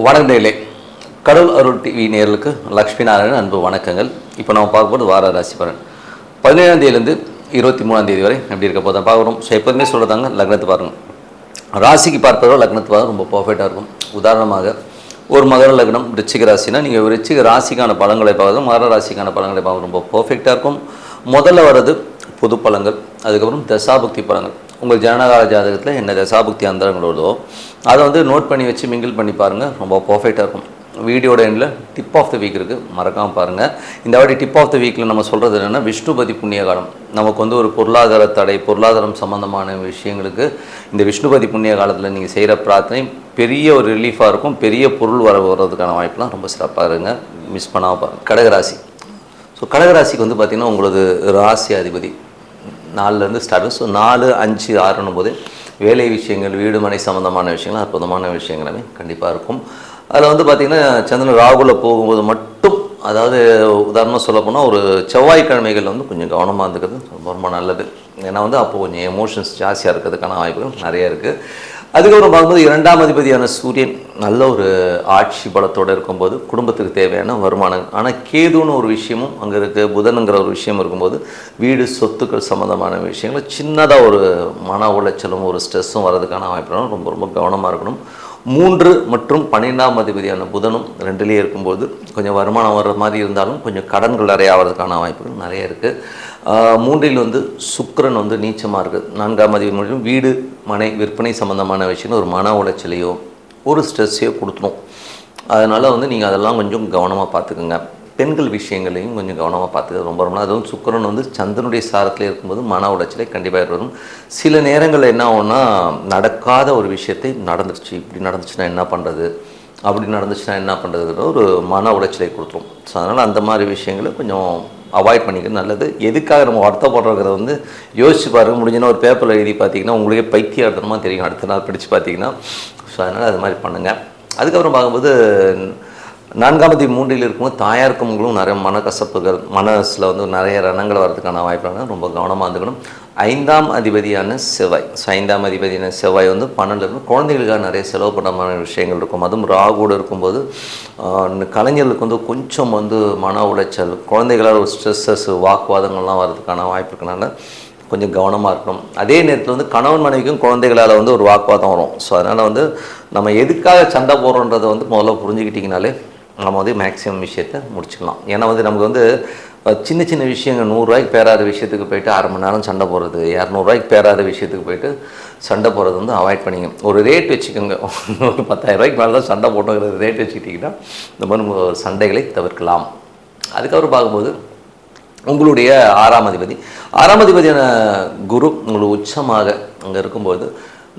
வணக்கங்களே, கடவுள் அருள் டிவி நேயர்களுக்கு லக்ஷ்மி நாராயணன் அன்பு வணக்கங்கள். இப்போ நம்ம பார்க்கும்போது வார ராசி பலன் 17ஆம் தேதியிலேருந்து 23ஆம் தேதி வரை எப்படி இருக்க போதான் பார்க்குறோம். ஸோ எப்போதுமே சொல்கிறதாங்க, லக்னத்தை பாருங்கள். ராசிக்கு பார்ப்பதோ லக்னத்தை பார்க்க ரொம்ப பர்ஃபெக்டாக இருக்கும். உதாரணமாக ஒரு மகர லக்னம் ரிச்சிக ராசினா நீங்கள் ரிச்சிக ராசிக்கான பலன்களை பார்க்குறது மகர ராசிக்கான பலன்களை பார்க்க ரொம்ப பர்ஃபெக்டாக இருக்கும். முதல்ல வர்றது பொது பலன்கள், அதுக்கப்புறம் தசாபுக்தி பலன்கள். உங்கள் ஜனனகால ஜாதகத்தில் என்ன தசாபுக்தி அந்தரங்கள் வருதோ அதை வந்து நோட் பண்ணி வச்சு மிங்கிள் பண்ணி பாருங்கள், ரொம்ப பர்ஃபெக்டாக இருக்கும். வீடியோட எண்டில் டிப் ஆஃப் த வீக் இருக்குது, மறக்காமல் பாருங்கள். இந்த வாட்டி டிப் ஆஃப் த வீக்கில் நம்ம சொல்கிறது என்னென்னா விஷ்ணுபதி புண்ணிய காலம். நமக்கு வந்து ஒரு பொருளாதார தடை, பொருளாதாரம் சம்மந்தமான விஷயங்களுக்கு இந்த விஷ்ணுபதி புண்ணிய காலத்தில் நீங்கள் செய்கிற பிரார்த்தனை பெரிய ஒரு ரிலீஃபாக இருக்கும். பெரிய பொருள் வர்றதுக்கான வாய்ப்புலாம் ரொம்ப சிறப்பாக இருங்க, மிஸ் பண்ணாமல் பாருங்கள். கடகராசி. ஸோ கடகராசிக்கு வந்து பார்த்திங்கன்னா உங்களது ராசி அதிபதி 4லேருந்து ஸ்டார்ட். ஸோ 4, 5, 6 போது வேலை விஷயங்கள், வீடு மனை சம்மந்தமான விஷயங்கள், அற்புதமான விஷயங்களுமே கண்டிப்பாக இருக்கும். அதில் வந்து பார்த்திங்கன்னா சந்திரன் ராகுல போகும்போது மட்டும், அதாவது உதாரணமாக சொல்லப்போனால் ஒரு செவ்வாய்க்கிழமைகள் வந்து கொஞ்சம் கவனமாக இருந்துக்கிறது ரொம்ப ரொம்ப நல்லது. ஏன்னா வந்து அப்போது கொஞ்சம் எமோஷன்ஸ் ஜாஸ்தியாக இருக்கிறதுக்கான வாய்ப்புகள் நிறைய இருக்குது. அதுக்கப்புறம் பார்க்கும்போது 2ஆம் அதிபதியான சூரியன் நல்ல ஒரு ஆட்சி பலத்தோடு இருக்கும்போது குடும்பத்துக்கு தேவையான வருமானம். ஆனால் கேதுன்னு ஒரு விஷயமும் அங்கே இருக்குது, புதனுங்கிற ஒரு விஷயம் இருக்கும்போது வீடு சொத்துக்கள் சம்மந்தமான விஷயங்கள் சின்னதாக ஒரு மன உளைச்சலும் ஒரு ஸ்ட்ரெஸ்ஸும் வர்றதுக்கான வாய்ப்புகளும் ரொம்ப ரொம்ப கவனமாக இருக்கணும். 3 மற்றும் 12ஆம் அதிபதியான புதனும் 2லேயே இருக்கும்போது கொஞ்சம் வருமானம் வர்ற மாதிரி இருந்தாலும் கொஞ்சம் கடன்கள் நிறைய ஆகிறதுக்கான வாய்ப்புகள் நிறைய இருக்குது. 3ல் வந்து சுக்கிரன் வந்து நீச்சமாக இருக்குது. 4ஆம் அதிபதி மட்டும் வீடு மனை விற்பனை சம்மந்தமான விஷயங்கள் ஒரு மன உளைச்சலையோ ஒரு ஸ்ட்ரெஸ்ஸையோ கொடுத்துரும். அதனால் வந்து நீங்கள் அதெல்லாம் கொஞ்சம் கவனமாக பார்த்துக்குங்க. பெண்கள் விஷயங்களையும் கொஞ்சம் கவனமாக பார்த்துக்க ரொம்ப ரொம்ப. அதுவும் சுக்கிரன் வந்து சந்திரனுடைய சாரத்தில் இருக்கும்போது மன உளைச்சலை கண்டிப்பாக ஏற்படும். சில நேரங்களில் என்ன ஆகும்னா, நடக்காத ஒரு விஷயத்தை நடந்துருச்சு, இப்படி நடந்துச்சுன்னா என்ன பண்ணுறது, அப்படி நடந்துச்சுன்னா என்ன பண்ணுறதுன்ற ஒரு மன உளைச்சலை கொடுத்துரும். ஸோ அதனால் அந்த மாதிரி விஷயங்களை கொஞ்சம் அவாய்ட் பண்ணிக்கிறது நல்லது. எதுக்காக நம்ம வருத்தப்படுறோங்கிறத வந்து யோசிச்சு பாருங்கள். முடிஞ்சுன்னா ஒரு பேப்பரில் எழுதி பார்த்தீங்கன்னா உங்களுக்கே பைத்தியார்த்தமாக தெரியும் அடுத்த நாள் படித்து பார்த்தீங்கன்னா. ஸோ அதனால் அது மாதிரி பண்ணுங்கள். அதுக்கப்புறம் பார்க்கும்போது 4ஆம் அதிபதி 3ல் இருக்கும்போது தாயாருக்கும் நிறைய மனக்கசப்புகள், மனசில் வந்து நிறைய ரணங்கள் வர்றதுக்கான வாய்ப்பாக ரொம்ப கவனமாக இருந்துக்கணும். 5ஆம் அதிபதியான செவ்வாய். ஸோ 5ஆம் அதிபதியான செவ்வாய் வந்து 12 இருக்கும். குழந்தைகளுக்காக நிறைய செலவு பண்ணமான விஷயங்கள் இருக்கும். அதுவும் ராகுவோடு இருக்கும்போது கலைஞர்களுக்கு வந்து கொஞ்சம் வந்து மன உளைச்சல், குழந்தைகளால் ஒரு ஸ்ட்ரெஸ்ஸஸ், வாக்குவாதங்கள்லாம் வர்றதுக்கான வாய்ப்பு இருக்கனால கொஞ்சம் கவனமாக இருக்கணும். அதே நேரத்தில் வந்து கணவன் மனைவிக்கும் குழந்தைகளால் வந்து ஒரு வாக்குவாதம் வரும். ஸோ அதனால் வந்து நம்ம எதுக்காக சண்டை போடுறோன்றதை வந்து முதல்ல புரிஞ்சுக்கிட்டிங்கனாலே நம்ம வந்து மேக்ஸிமம் விஷயத்தை முடிச்சுக்கலாம். ஏன்னா வந்து நமக்கு வந்து சின்ன சின்ன விஷயங்கள் 100 ரூபாய்க்கு பேராத விஷயத்துக்கு போய்ட்டு 1/2 மணி நேரம் சண்டை போடுறது, 200 ரூபாய்க்கு பேராத விஷயத்துக்கு போய்ட்டு சண்டை போடுறது வந்து அவாய்ட் பண்ணிங்க. ஒரு ரேட் வச்சுக்கோங்க. ஒரு 10,000 ரூபாய்க்கு மேலே தான் சண்டை போட்டுங்கிற ரேட் வச்சுக்கிட்டிங்கன்னா இந்த மாதிரி சண்டைகளை தவிர்க்கலாம். அதுக்கப்புறம் பார்க்கும்போது உங்களுடைய 6ஆம் அதிபதி, 6ஆம் அதிபதியான குரு உங்களுக்கு உச்சமாக அங்கே இருக்கும்போது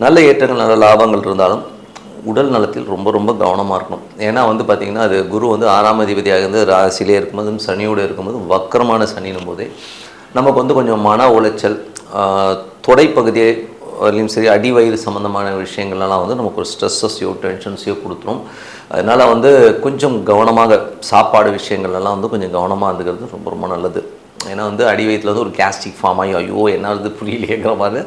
நல்ல ஏற்றங்கள், நல்ல லாபங்கள் இருந்தாலும் உடல் நலத்தில் ரொம்ப ரொம்ப கவனமாக இருக்கணும். ஏன்னா வந்து பார்த்திங்கன்னா அது குரு வந்து 6ஆம் அதிபதியாக இருந்து ராசியிலே இருக்கும்போதும் சனியோடு இருக்கும்போது வக்கரமான சனினும் போதே நமக்கு வந்து கொஞ்சம் மன உளைச்சல், தொடைப்பகுதியிலையும் சரி அடி வயிறு சம்மந்தமான விஷயங்கள்லாம் வந்து நமக்கு ஒரு ஸ்ட்ரெஸ்ஸையோ டென்ஷன்ஸையோ கொடுத்துரும். அதனால் வந்து கொஞ்சம் கவனமாக சாப்பாடு விஷயங்கள்லாம் வந்து கொஞ்சம் கவனமாக இருந்துக்கிறது ரொம்ப ரொம்ப நல்லது. ஏன்னா வந்து அடி வயிற்றில் வந்து ஒரு கேஸ்ட்ரிக் ஃபார்ம் ஆகி ஐயோ என்ன இது புரியலையேங்கிற மாதிரி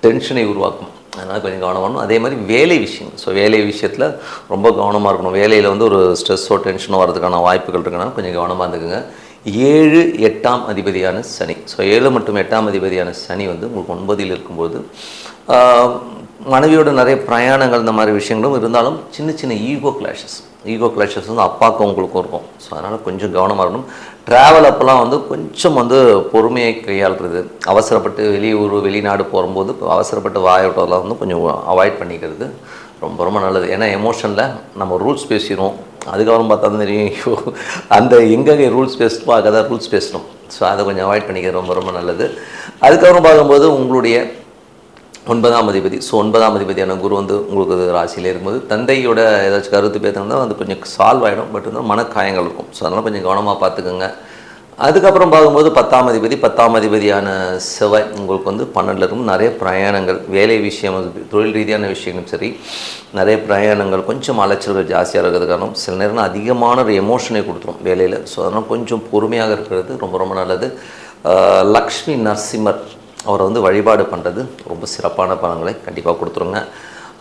டென்ஷனை உருவாக்கும். அதனால் கொஞ்சம் கவனம் பண்ணணும். அதே மாதிரி வேலை விஷயம். ஸோ வேலை விஷயத்தில் ரொம்ப கவனமாக இருக்கணும். வேலையில் வந்து ஒரு ஸ்ட்ரெஸ்ஸோ டென்ஷனோ வரதுக்கான வாய்ப்புகள் இருக்குன்னா கொஞ்சம் கவனமாக இருந்துக்குங்க. 7, 8ஆம் அதிபதியான சனி. ஸோ 7 மற்றும் 8ஆம் அதிபதியான சனி வந்து உங்களுக்கு 9ல் இருக்கும்போது மனைவியோட நிறைய பிரயாணங்கள் இந்த மாதிரி விஷயங்களும் இருந்தாலும் சின்ன சின்ன ஈகோ கிளாஷஸ் வந்து அப்பாவுக்கும் உங்களுக்கும் இருக்கும். ஸோ அதனால் கொஞ்சம் கவனமாக இருக்கணும். ட்ராவல் அப்போல்லாம் வந்து கொஞ்சம் வந்து பொறுமையை கையாளுறது, அவசரப்பட்டு வெளியூர் வெளிநாடு போகும்போது அவசரப்பட்டு வாயோட்டெல்லாம் வந்து கொஞ்சம் அவாய்ட் பண்ணிக்கிறது ரொம்ப ரொம்ப நல்லது. ஏன்னா எமோஷனில் நம்ம ரூல்ஸ் பேசிடுவோம், அதுக்கப்புறம் பார்த்தா தான் தெரியும் அந்த எங்கே ரூல்ஸ் பேசணுமோ அங்கே தான் ரூல்ஸ் பேசணும். ஸோ அதை கொஞ்சம் அவாய்ட் பண்ணிக்கிறது ரொம்ப ரொம்ப நல்லது. அதுக்கப்புறம் பார்க்கும்போது உங்களுடைய 9ஆம் அதிபதி. ஸோ 9ஆம் அதிபதியான குரு வந்து உங்களுக்கு ராசியில் இருக்கும்போது தந்தையோட ஏதாச்சும் கருத்து பேசுனா அது கொஞ்சம் சால்வ் ஆகிடும். பட் வந்து மனக்காயங்கள் இருக்கும். ஸோ அதனால் கொஞ்சம் கவனமாக பார்த்துக்கோங்க. அதுக்கப்புறம் பார்க்கும்போது 10ஆம் அதிபதியான செவ்வாய் உங்களுக்கு வந்து 12ல் இருக்கும். நிறைய பிரயாணங்கள், வேலை விஷயம், தொழில் ரீதியான விஷயங்களும் சரி நிறைய பிரயாணங்கள், கொஞ்சம் அலைச்சல்கள் ஜாஸ்தியாக இருக்கிறதுக்கான சில நேரம் அதிகமான ஒரு எமோஷனை கொடுத்துரும் வேலையில். ஸோ அதனால் கொஞ்சம் பொறுமையாக இருக்கிறது ரொம்ப ரொம்ப நல்லது. லக்ஷ்மி நரசிம்மர் அவரை வந்து வழிபாடு பண்ணுறது ரொம்ப சிறப்பான பலன்களை கண்டிப்பாக கொடுத்துருங்க.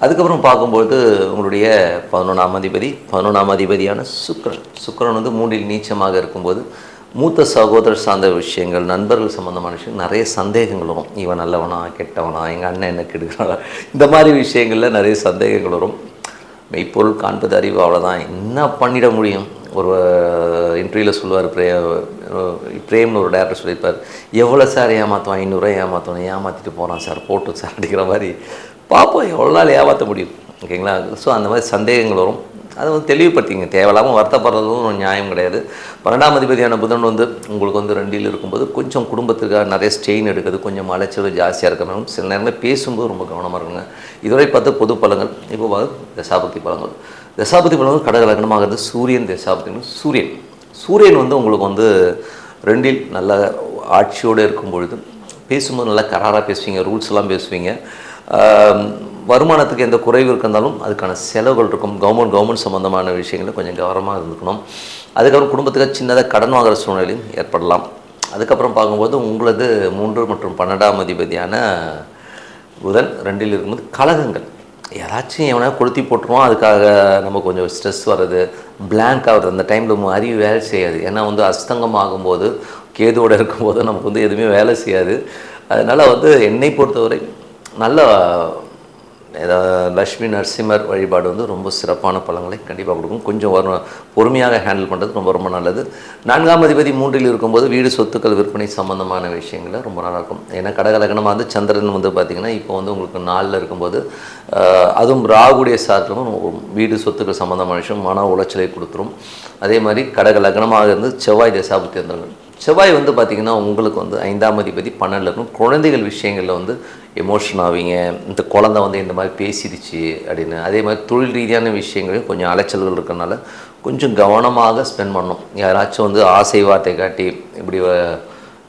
அதுக்கப்புறம் பார்க்கும்போது உங்களுடைய 11ஆம் அதிபதி 11ஆம் அதிபதியான சுக்கிரன் வந்து 3இல் நீச்சமாக இருக்கும்போது மூத்த சகோதரர் சார்ந்த விஷயங்கள், நண்பர்கள் சம்மந்தமான விஷயம் நிறைய சந்தேகங்கள் வரும். இவன் நல்லவனா கெட்டவனா, எங்கள் அண்ணன் என்ன கெடுக்கிறானா, இந்த மாதிரி விஷயங்களில் நிறைய சந்தேகங்கள் வரும். மெய்ப்பொருள் காண்பது அறிவு, அவ்வளோதான். என்ன பண்ணிட முடியும்? ஒரு இன்டர்வியூவில் சொல்லுவார், பிரேம்னு ஒரு டேரக்டர் சொல்லியிருப்பார், எவ்வளோ சார் ஏமாற்றுவான், 500 ஏமாற்றுவான், ஏமாற்றிட்டு போகிறான் சார், போட்டு சார் அடிக்கிற மாதிரி. பார்ப்போம் எவ்வளோ நாள் ஏமாற்ற முடியும். ஓகேங்களா? ஸோ அந்த மாதிரி சந்தேகங்கள் வரும். அதை வந்து தெளிவுபடுத்திங்க. தேவையில்லாமல் வருத்தப்படுறதும் ஒரு நியாயம் கிடையாது. 12ஆம் அதிபதியான புதன் வந்து உங்களுக்கு வந்து 2இல் இருக்கும்போது கொஞ்சம் குடும்பத்துக்காக நிறைய ஸ்ட்ரெயின் எடுக்கிறது, கொஞ்சம் அலைச்சல் ஜாஸ்தியாக இருக்கிறனாலும் சில நேரங்களில் பேசும்போது ரொம்ப கவனமாக இருக்குங்க. இதுவரை பார்த்து பொது பலங்கள். இப்போ தசாபக்தி பலங்கள். தசாபதி பலங்கள் கடக லக்னமாகிறது சூரியன் தசாபதி. சூரியன் வந்து உங்களுக்கு வந்து 2இல் நல்ல ஆட்சியோடு இருக்கும் பொழுது பேசும்போது நல்லா கராராக பேசுவீங்க, ரூல்ஸ் எல்லாம் பேசுவீங்க. வருமானத்துக்கு எந்த குறைவு இருந்தாலும் அதுக்கான செலவுகள் இருக்கும். கவர்மெண்ட் சம்மந்தமான விஷயங்களில் கொஞ்சம் கவனமாக இருந்துக்கணும். அதுக்கப்புறம் குடும்பத்துக்கு சின்னதாக கடன் வாங்குகிற சூழ்நிலையும் ஏற்படலாம். அதுக்கப்புறம் பார்க்கும்போது உங்களது 3 மற்றும் 12ஆம் அதிபதியான புதன் 2இல் இருக்கும்போது கலகங்கள், யாராச்சும் எவனா கொளுத்தி போட்டுருவோம், அதுக்காக நம்ம கொஞ்சம் ஸ்ட்ரெஸ் வர்றது, பிளாங்க் ஆகுது. அந்த டைமில் அறிவு வேலை செய்யாது. ஏன்னா வந்து அஸ்தங்கம் ஆகும்போது கேதுவோடு இருக்கும்போது நமக்கு வந்து எதுவுமே வேலை செய்யாது. அதனால் வந்து என்னை பொறுத்தவரை நல்ல லக்ஷ்மி நரசிம்மர் வழிபாடு வந்து ரொம்ப சிறப்பான பலன்களை கண்டிப்பாக கொடுக்கும். கொஞ்சம் பொறுமையாக ஹேண்டில் பண்ணுறது ரொம்ப ரொம்ப நல்லது. 4ஆம் அதிபதி 3இல் இருக்கும்போது வீடு சொத்துக்கள் விற்பனை சம்மந்தமான விஷயங்களில் ரொம்ப நல்லாயிருக்கும். ஏன்னா கடகலக்கணமாக வந்து சந்திரன் வந்து பார்த்திங்கன்னா இப்போ வந்து உங்களுக்கு 4இல் இருக்கும்போது அதுவும் ராகுடைய சாத்திரமும் வீடு சொத்துக்கள் சம்மந்தமான விஷயம் மன உளைச்சலை கொடுத்துரும். அதே மாதிரி கடக லக்னமாக இருந்து செவ்வாய் தசாபுத்தி வந்துருங்க. செவ்வாய் வந்து பார்த்திங்கன்னா உங்களுக்கு வந்து 5ஆம் அதிபதி 12இல் இருக்கும். குழந்தைகள் விஷயங்களில் வந்து எமோஷன் ஆவீங்க. இந்த குழந்தை வந்து இந்த மாதிரி பேசிடுச்சு அப்படின்னு. அதே மாதிரி தொழில் ரீதியான விஷயங்களையும் கொஞ்சம் அலைச்சல்கள் இருக்கிறனால கொஞ்சம் கவனமாக ஸ்பெண்ட் பண்ணணும். யாராச்சும் வந்து ஆசை வார்த்தை காட்டி இப்படி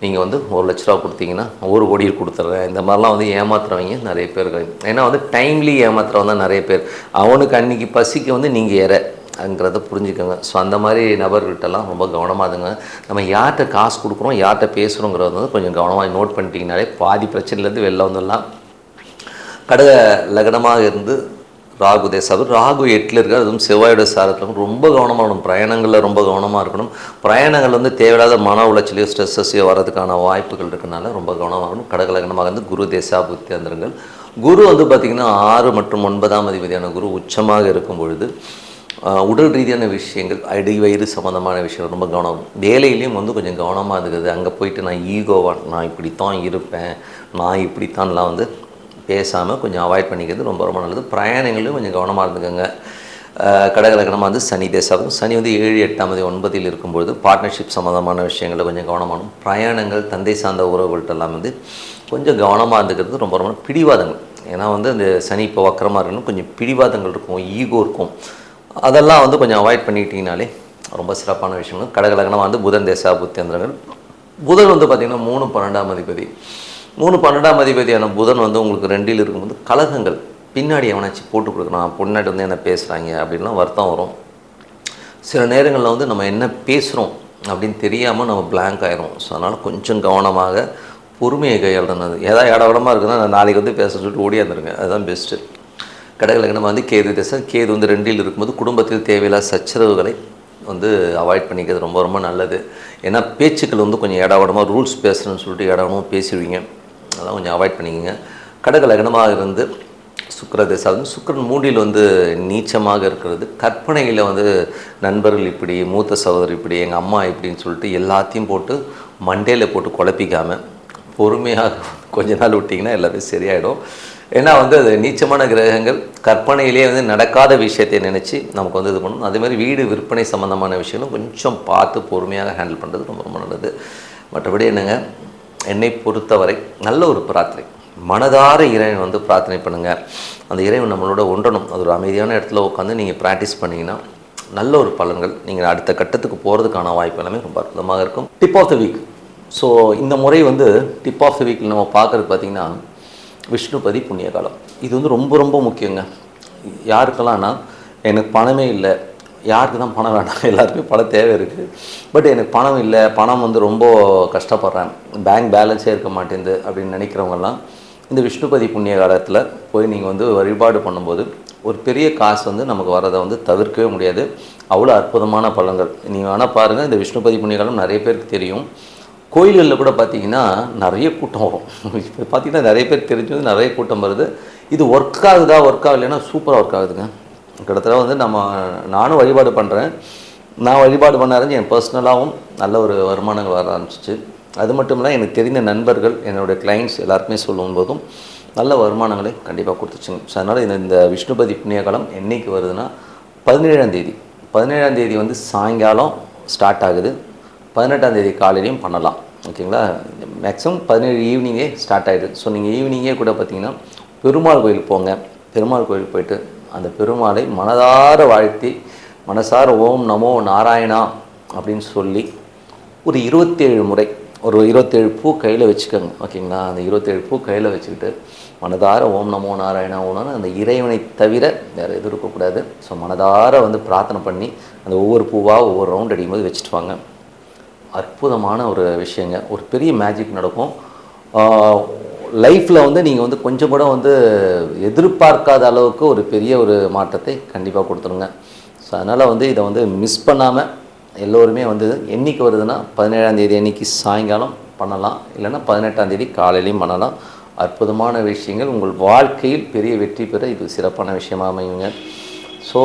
நீங்கள் வந்து 1 லட்ச ரூபா கொடுத்தீங்கன்னா 1 கோடி கொடுத்துட்றேன், இந்த மாதிரிலாம் வந்து ஏமாத்துறவங்க நிறைய பேர் இருக்காங்க. ஏன்னா வந்து டைம்லி ஏமாத்துறவங்க தான் நிறைய பேர். அவனுக்கு அன்றைக்கி பசிக்கு வந்து நீங்கள் அங்கிறத புரிஞ்சுக்கோங்க. ஸோ அந்த மாதிரி நபர்கிட்டலாம் ரொம்ப கவனமாக இருங்க. நம்ம யார்கிட்ட காசு கொடுக்குறோம், யார்கிட்ட பேசுகிறோங்கிறத வந்து கொஞ்சம் கவனமாக நோட் பண்ணிட்டீங்கனாலே பாதி பிரச்சனையிலேருந்து வெளில வந்துடலாம். கடக லக்னமாக இருந்து ராகு தேசாவும் ராகு 8இல் இருக்கார். அதுவும் செவ்வாயோட சாரத்தில் ரொம்ப கவனமாக இருக்கணும். பிரயாணங்களில் ரொம்ப கவனமாக இருக்கணும். பிரயாணங்கள் வந்து தேவையில்லாத மன உளைச்சலையோ ஸ்ட்ரெஸ்ஸையோ வர்றதுக்கான வாய்ப்புகள் இருக்கனால ரொம்ப கவனமாக இருக்கணும். கடக லக்னமாக இருந்து குரு தேசா புத்தி அந்தரங்கள். குரு வந்து பார்த்திங்கன்னா 6 மற்றும் 9ஆம் அதிபதியான குரு உச்சமாக இருக்கும் பொழுது உடல் ரீதியான விஷயங்கள், அடி வயிறு சம்மந்தமான விஷயம் ரொம்ப கவனம். வேலையிலையும் வந்து கொஞ்சம் கவனமாக இருக்குது. அங்கே போயிட்டு நான் ஈகோவாக நான் இப்படித்தான் இருப்பேன், நான் இப்படித்தான்லாம் வந்து பேசாமல் கொஞ்சம் அவாய்ட் பண்ணிக்கிறது ரொம்ப ரொம்ப நல்லது. பிரயாணங்களையும் கொஞ்சம் கவனமாக இருந்துக்கோங்க. கடகலக்கணமாக வந்து சனி தேசாவும் சனி வந்து 7, 8ஆம் தேதி 9இல் இருக்கும்பொழுது பார்ட்னர்ஷிப் சம்மந்தமான விஷயங்களில் கொஞ்சம் கவனமானும். பிரயாணங்கள் தந்தை சார்ந்த உறவுகள்கிட்டலாம் வந்து கொஞ்சம் கவனமாக இருந்துக்கிறது ரொம்ப ரொம்ப பிடிவாதங்கள். ஏன்னா வந்து அந்த சனி இப்போ வக்கரமாக இருக்கணும், கொஞ்சம் பிடிவாதங்கள் இருக்கும், ஈகோ இருக்கும். அதெல்லாம் வந்து கொஞ்சம் அவாய்ட் பண்ணிக்கிட்டிங்கனாலே ரொம்ப சிறப்பான விஷயங்கள். கடகலக்கணமாக வந்து புதன் தேசா புத்தியந்திரங்கள். புதன் வந்து பார்த்திங்கன்னா 3, 12ஆம் அதிபதி. 3, 12ஆம் அதிபதியான புதன் வந்து உங்களுக்கு 2இல் இருக்கும்போது கலகங்கள், பின்னாடி எவனாச்சும் போட்டு கொடுக்குறான், பொண்ணாடி வந்து என்ன பேசுகிறாங்க அப்படின்லாம் வருத்தம் வரும். சில நேரங்களில் வந்து நம்ம என்ன பேசுகிறோம் அப்படின்னு தெரியாமல் நம்ம பிளாங்க் ஆயிரும். ஸோ அதனால் கொஞ்சம் கவனமாக பொறுமையை கையாளுறது. ஏதாவது இடமா இருக்குதுன்னா நான் நாளைக்கு வந்து பேச சொல்லிட்டு ஓடியாந்துருங்க, அதுதான் பெஸ்ட்டு. கடகலக்கணம் வந்து கேது திசை. கேது வந்து 2இல் இருக்கும்போது குடும்பத்தில் தேவையில்லாத சச்சரவுகளை வந்து அவாய்ட் பண்ணிக்கிறது ரொம்ப ரொம்ப நல்லது. ஏன்னா பேச்சுக்கள் வந்து கொஞ்சம் இடவடமாக ரூல்ஸ் பேசுகிறேன்னு சொல்லிட்டு இடவடமாக பேசிடுவீங்க, அதெல்லாம் கொஞ்சம் அவாய்ட் பண்ணிக்கோங்க. கடகலக்கணமாக இருந்து சுக்கிர திசை. சுக்கிரன் 3இல் வந்து நீச்சமாக இருக்கிறது. கற்பனையில் வந்து நண்பர்கள் இப்படி, மூத்த சகோதரர் இப்படி, எங்கள் அம்மா இப்படின்னு சொல்லிட்டு எல்லாத்தையும் போட்டு மண்டையில் போட்டு குழப்பிக்காமல் பொறுமையாக கொஞ்ச நாள் விட்டிங்கன்னா எல்லாமே சரியாயிடும். ஏன்னா வந்து அது நீச்சமான கிரகங்கள் கற்பனையிலே வந்து நடக்காத விஷயத்தை நினச்சி நமக்கு வந்து இது பண்ணணும். அதேமாதிரி வீடு விற்பனை சம்மந்தமான விஷயங்களும் கொஞ்சம் பார்த்து பொறுமையாக ஹேண்டில் பண்ணுறது ரொம்ப ரொம்ப நல்லது. மற்றபடி என்னங்க, என்னை பொறுத்தவரை நல்ல ஒரு பிரார்த்தனை, மனதார இறைவன் வந்து பிரார்த்தனை பண்ணுங்கள். அந்த இறைவன் நம்மளோட ஒன்றணும். அது ஒரு அமைதியான இடத்துல உட்காந்து நீங்கள் ப்ராக்டிஸ் பண்ணிங்கன்னா நல்ல ஒரு பலன்கள், நீங்கள் அடுத்த கட்டத்துக்கு போகிறதுக்கான வாய்ப்பு எல்லாமே ரொம்ப அற்புதமாக இருக்கும். Tip of the week. So இந்த முறை வந்து டிப் ஆஃப் த வீக்கில் நம்ம பார்க்குறது பார்த்திங்கன்னா விஷ்ணுபதி புண்ணியகாலம். இது வந்து ரொம்ப ரொம்ப முக்கியங்க. யாருக்கெல்லாம்னா, எனக்கு பணமே இல்லை, யாருக்கு தான் பணம் வேண்டாம், எல்லாருக்குமே பணம் தேவை இருக்குது, பட் எனக்கு பணம் இல்லை, பணம் வந்து ரொம்ப கஷ்டப்படுறேன், பேங்க் பேலன்ஸே இருக்க மாட்டேங்குது அப்படின்னு நினைக்கிறவங்கெல்லாம் இந்த விஷ்ணுபதி புண்ணிய காலத்தில் போய் நீங்கள் வந்து வழிபாடு பண்ணும்போது ஒரு பெரிய காசு வந்து நமக்கு வரதை வந்து தவிர்க்கவே முடியாது. அவ்வளோ அற்புதமான பலன்கள். நீங்கள் வேணால் பாருங்கள், இந்த விஷ்ணுபதி புண்ணிய காலம் நிறைய பேருக்கு தெரியும். கோயில்களில் கூட பார்த்திங்கன்னா நிறைய கூட்டம் வரும். இப்போ பார்த்திங்கன்னா நிறைய பேர் தெரிஞ்சது, நிறைய கூட்டம் வருது. இது ஒர்க் ஆகலைன்னா சூப்பராக ஒர்க் ஆகுதுங்க. கிட்டத்தட்ட வந்து நானும் வழிபாடு பண்ணுறேன். நான் வழிபாடு பண்ண ஆரம்பிச்சு என் பர்சனலாகவும் நல்ல ஒரு வருமானங்கள் வர ஆரம்பிச்சிச்சு. அது மட்டும் இல்லை, எனக்கு தெரிந்த நண்பர்கள், என்னுடைய கிளைண்ட்ஸ் எல்லாருக்குமே சொல்லும் போதும் நல்ல வருமானங்களை கண்டிப்பாக கொடுத்துச்சுங்க. ஸோ அதனால் இந்த விஷ்ணுபதி புண்ணிய காலம் என்றைக்கு வருதுன்னா 17ஆம் தேதி. 17ஆம் தேதி வந்து சாயங்காலம் ஸ்டார்ட் ஆகுது. 18ஆம் தேதி காலையிலையும் பண்ணலாம். ஓகேங்களா? மேக்ஸிமம் 17 ஈவினிங்கே ஸ்டார்ட் ஆகிடுது. ஸோ நீங்கள் ஈவினிங்கே கூட பார்த்தீங்கன்னா பெருமாள் கோயிலுக்கு போங்க. பெருமாள் கோயிலுக்கு போயிட்டு அந்த பெருமாளை மனதார வாழ்த்தி, மனசார ஓம் நமோ நாராயணா அப்படின்னு சொல்லி ஒரு 27 முறை, ஒரு 27 பூ கையில் வச்சுக்கோங்க. ஓகேங்களா? அந்த 27 பூ கையில் வச்சுக்கிட்டு மனதார ஓம் நமோ நாராயணா ஓனான்னு அந்த இறைவனை தவிர வேறு எதுவும் இருக்கக்கூடாது. ஸோ மனதார வந்து பிரார்த்தனை பண்ணி அந்த ஒவ்வொரு பூவாக ஒவ்வொரு ரவுண்ட் அடிக்கும்போது வச்சுட்டு வாங்க. அற்புதமான ஒரு விஷயங்க. ஒரு பெரிய மேஜிக் நடக்கும். லைஃப்பில் வந்து நீங்கள் வந்து கொஞ்சம் கூட வந்து எதிர்பார்க்காத அளவுக்கு ஒரு பெரிய ஒரு மாற்றத்தை கண்டிப்பாக கொடுத்துருங்க. ஸோ அதனால் வந்து இதை வந்து மிஸ் பண்ணாமல் எல்லோருமே வந்து என்றைக்கு வருதுன்னா 17ஆம் தேதி அன்றைக்கி சாயங்காலம் பண்ணலாம், இல்லைன்னா 18ஆம் தேதி காலையிலையும் பண்ணலாம். அற்புதமான விஷயங்கள் உங்கள் வாழ்க்கையில் பெரிய வெற்றி பெற இது சிறப்பான விஷயமாக அமையுங்க. ஸோ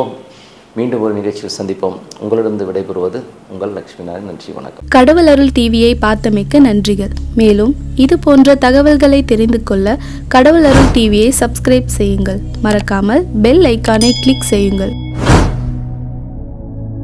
மீண்டும் ஒரு நிகழ்ச்சியில் சந்திப்போம். உங்களிடம் விடைபெறுவது உங்கள் லக்ஷ்மி நாராயணன். நன்றி, வணக்கம். கடவுள் அருள் டிவியை பார்த்தமைக்க நன்றிகள். மேலும் இது போன்ற தகவல்களை தெரிந்து கொள்ள கடவுள் அருள் டிவியை சப்ஸ்கிரைப் செய்யுங்கள். மறக்காமல் பெல் ஐக்கானை கிளிக் செய்யுங்கள்.